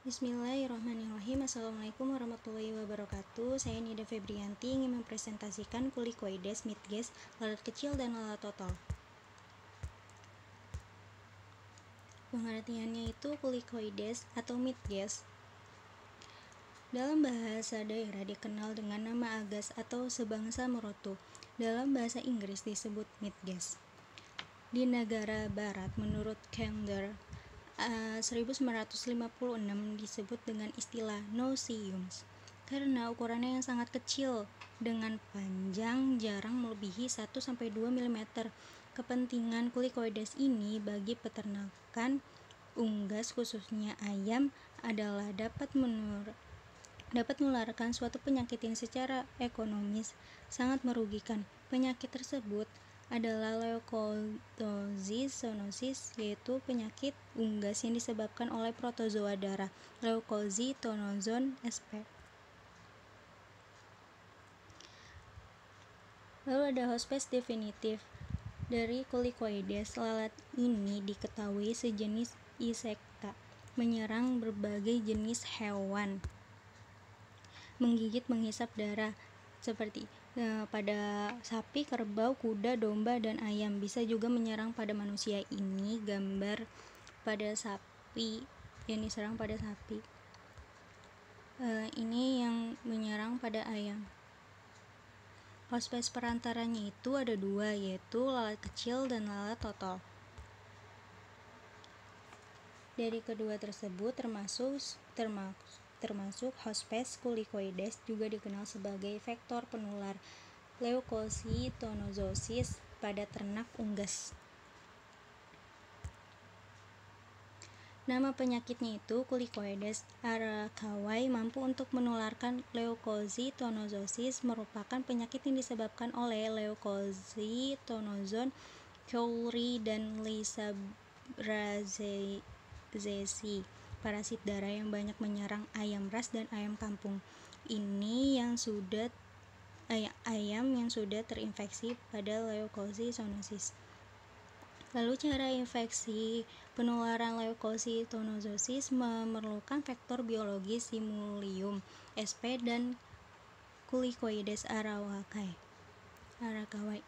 Bismillahirrahmanirrahim. Assalamualaikum warahmatullahi wabarakatuh. Saya Nida Febrianti ingin mempresentasikan kulicoides, midges, lalat kecil dan lalat total. Pengertiannya itu kulicoides atau midges dalam bahasa daerah dikenal dengan nama agas atau sebangsa merotu. Dalam bahasa Inggris disebut midges. Di negara barat menurut Candler 1956 disebut dengan istilah no-see-ums karena ukurannya yang sangat kecil dengan panjang jarang melebihi 1-2 mm. Kepentingan kulicoides ini bagi peternakan unggas khususnya ayam adalah dapat menularkan suatu penyakit yang secara ekonomis sangat merugikan. Penyakit tersebut adalah leukozytonosis, yaitu penyakit unggas yang disebabkan oleh protozoa darah Leukozytonoson sp. Lalu ada hospes definitif dari kulicoides. Lalat ini diketahui sejenis insekta, menyerang berbagai jenis hewan, menggigit, menghisap darah seperti pada sapi, kerbau, kuda, domba, dan ayam. Bisa juga menyerang pada manusia. Ini gambar pada sapi yang diserang pada sapi. Ini yang menyerang pada ayam. Hospes perantaranya itu ada dua, yaitu lalat kecil dan lalat total. Dari kedua tersebut termasuk hospes kulicoides, juga dikenal sebagai vektor penular leukocytonosis pada ternak unggas. Nama penyakitnya itu kulicoides. Arakawae mampu untuk menularkan leukocytonosis, merupakan penyakit yang disebabkan oleh Leukozytonoson cowrie dan Lisabrazesi, parasit darah yang banyak menyerang ayam ras dan ayam kampung. Ini ayam yang sudah terinfeksi pada leukocytonosis. Lalu cara infeksi penularan leukocytonosis memerlukan vektor biologis Simulium sp dan kulicoides arakawae.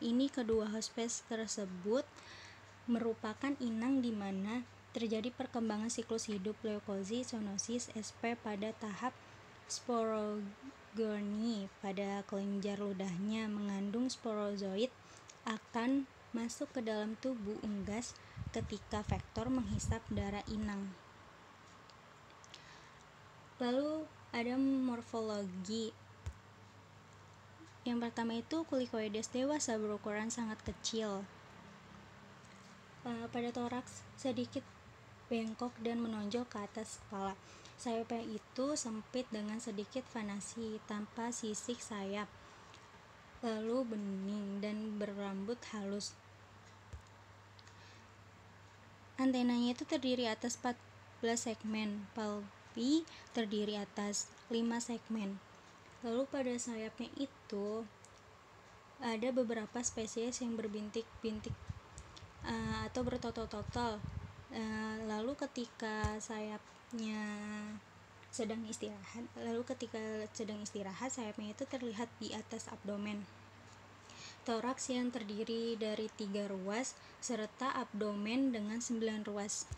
Ini kedua hospes tersebut merupakan inang di mana terjadi perkembangan siklus hidup leukocytonosis sp pada tahap sporogoni. Pada kelenjar ludahnya mengandung sporozoid akan masuk ke dalam tubuh unggas ketika vektor menghisap darah inang. Lalu ada morfologi. Yang pertama itu kulicoides dewasa berukuran sangat kecil. Pada toraks sedikit bengkok dan menonjol ke atas kepala. Sayapnya itu sempit dengan sedikit vanasi tanpa sisik sayap, lalu bening dan berambut halus. Antenanya itu terdiri atas 14 segmen, palpi terdiri atas 5 segmen. Lalu pada sayapnya itu ada beberapa spesies yang berbintik-bintik atau bertotal-total. Lalu ketika sedang istirahat, sayapnya itu terlihat di atas abdomen. Toraks yang terdiri dari 3 ruas serta abdomen dengan 9 ruas.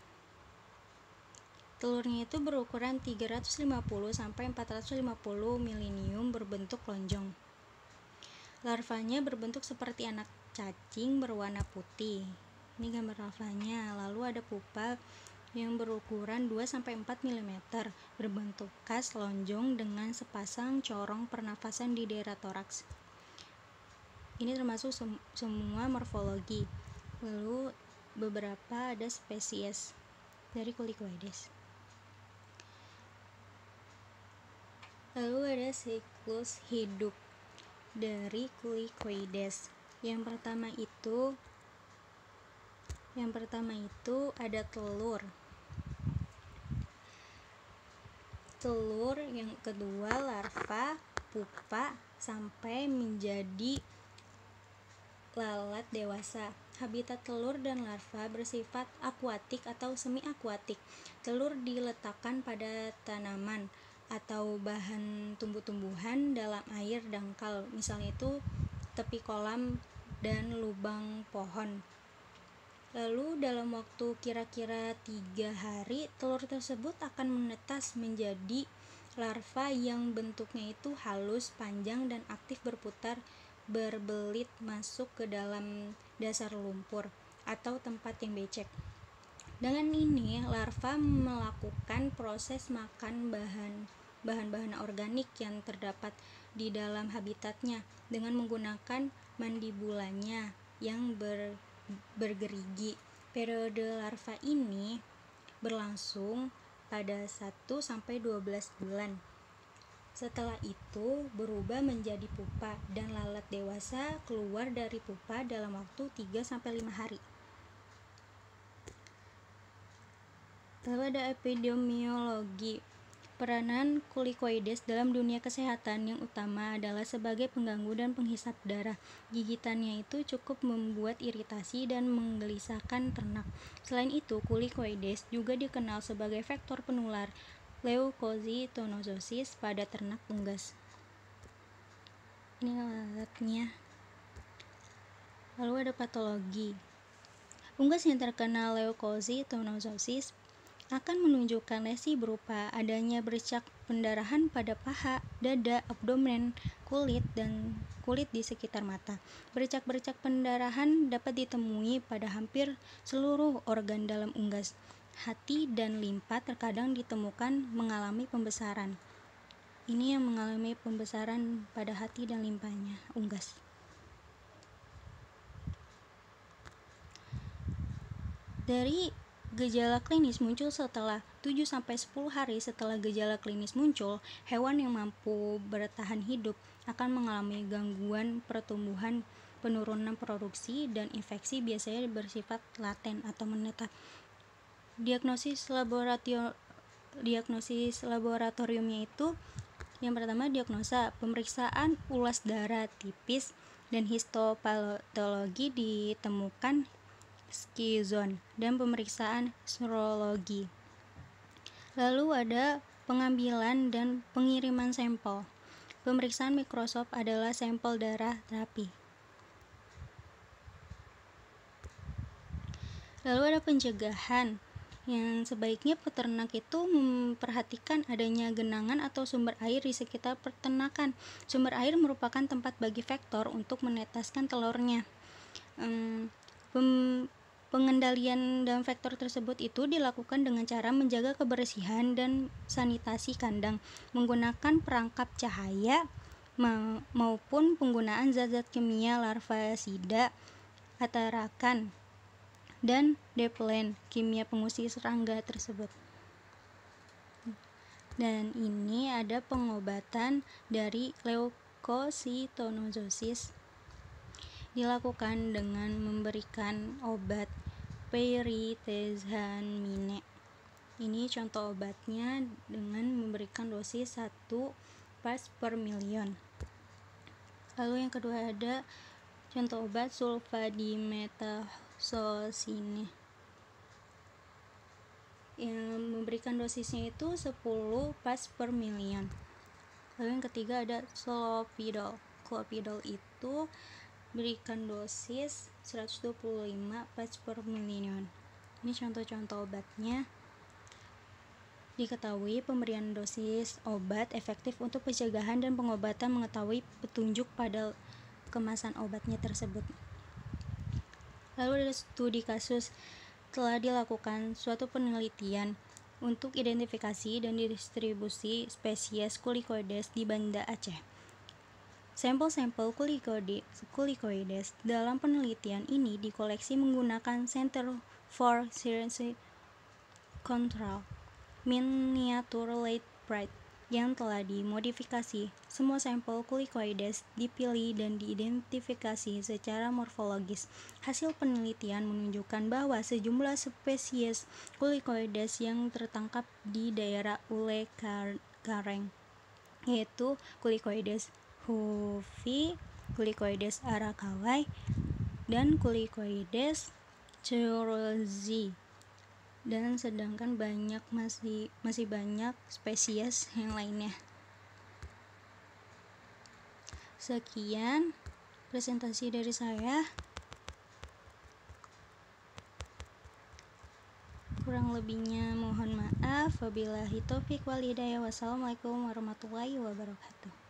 Telurnya itu berukuran 350-450 milenium, berbentuk lonjong. Larvanya berbentuk seperti anak cacing, berwarna putih. Ini gambar larvanya. Lalu ada pupa yang berukuran 2-4 mm, berbentuk kas lonjong dengan sepasang corong pernafasan di daerah toraks. Ini termasuk semua morfologi. Lalu beberapa ada spesies dari kulicoides. Lalu ada siklus hidup dari kulicoides. Yang pertama itu ada telur, yang kedua larva, pupa, sampai menjadi lalat dewasa. Habitat telur dan larva bersifat akuatik atau semi-akuatik. Telur diletakkan pada tanaman atau bahan tumbuh-tumbuhan dalam air dangkal, misalnya itu tepi kolam dan lubang pohon. Lalu dalam waktu kira-kira 3 hari, telur tersebut akan menetas menjadi larva yang bentuknya itu halus, panjang, dan aktif berputar berbelit masuk ke dalam dasar lumpur atau tempat yang becek. Dengan ini, larva melakukan proses makan bahan-bahan organik yang terdapat di dalam habitatnya dengan menggunakan mandibulanya yang bergerigi. Periode larva ini berlangsung pada 1-12 bulan. Setelah itu berubah menjadi pupa dan lalat dewasa keluar dari pupa dalam waktu 3-5 hari. Lalu ada epidemiologi. Peranan Kulicoides dalam dunia kesehatan yang utama adalah sebagai pengganggu dan penghisap darah. Gigitannya itu cukup membuat iritasi dan menggelisahkan ternak. Selain itu, Kulicoides juga dikenal sebagai vektor penular leukocytonosis pada ternak unggas. Ini lalatnya. Lalu ada patologi. Unggas yang terkena leukocytonosis akan menunjukkan lesi berupa adanya bercak pendarahan pada paha, dada, abdomen, kulit di sekitar mata. Bercak-bercak pendarahan dapat ditemui pada hampir seluruh organ dalam unggas. Hati dan limpa terkadang ditemukan mengalami pembesaran. Ini yang mengalami pembesaran pada hati dan limpanya unggas. Dari gejala klinis muncul setelah 7-10 hari setelah gejala klinis muncul, hewan yang mampu bertahan hidup akan mengalami gangguan pertumbuhan, penurunan produksi, dan infeksi biasanya bersifat laten atau menetap. Diagnosis laboratoriumnya itu yang pertama diagnosa, pemeriksaan ulas darah tipis dan histopatologi ditemukan skizon dan pemeriksaan serologi. Lalu ada pengambilan dan pengiriman sampel. Pemeriksaan mikroskop adalah sampel darah terapi. Lalu ada pencegahan, yang sebaiknya peternak itu memperhatikan adanya genangan atau sumber air di sekitar peternakan. Sumber air merupakan tempat bagi vektor untuk menetaskan telurnya. Pengendalian dan vektor tersebut itu dilakukan dengan cara menjaga kebersihan dan sanitasi kandang, menggunakan perangkap cahaya maupun penggunaan zat-zat kimia larvasida, atarakan, dan deplen, kimia pengusir serangga tersebut. Dan ini ada pengobatan dari leukocytonosis dilakukan dengan memberikan obat pyritazamine. Ini contoh obatnya dengan memberikan dosis 1 parts per million. Lalu yang kedua ada contoh obat sulfadimethoxycine yang memberikan dosisnya itu 10 parts per million. Lalu yang ketiga ada clopidol. Clopidol itu berikan dosis 125 parts per million. Ini contoh-contoh obatnya. Diketahui pemberian dosis obat efektif untuk pencegahan dan pengobatan mengetahui petunjuk pada kemasan obatnya tersebut. Lalu ada studi kasus. Telah dilakukan suatu penelitian untuk identifikasi dan distribusi spesies Kulicoides di Banda Aceh. Sampel-sampel Kulicoides dalam penelitian ini dikoleksi menggunakan Center for Scientific Control Miniature Late Bright yang telah dimodifikasi. Semua sampel Kulicoides dipilih dan diidentifikasi secara morfologis. Hasil penelitian menunjukkan bahwa sejumlah spesies Kulicoides yang tertangkap di daerah Ule Kareng, yaitu Kulicoides hufi, Kulicoides arakawai, dan Culicoides cheirozi. Dan sedangkan masih banyak spesies yang lainnya. Sekian presentasi dari saya. Kurang lebihnya mohon maaf. Wabillahi taufiq wal hidayah. Wassalamualaikum warahmatullahi wabarakatuh.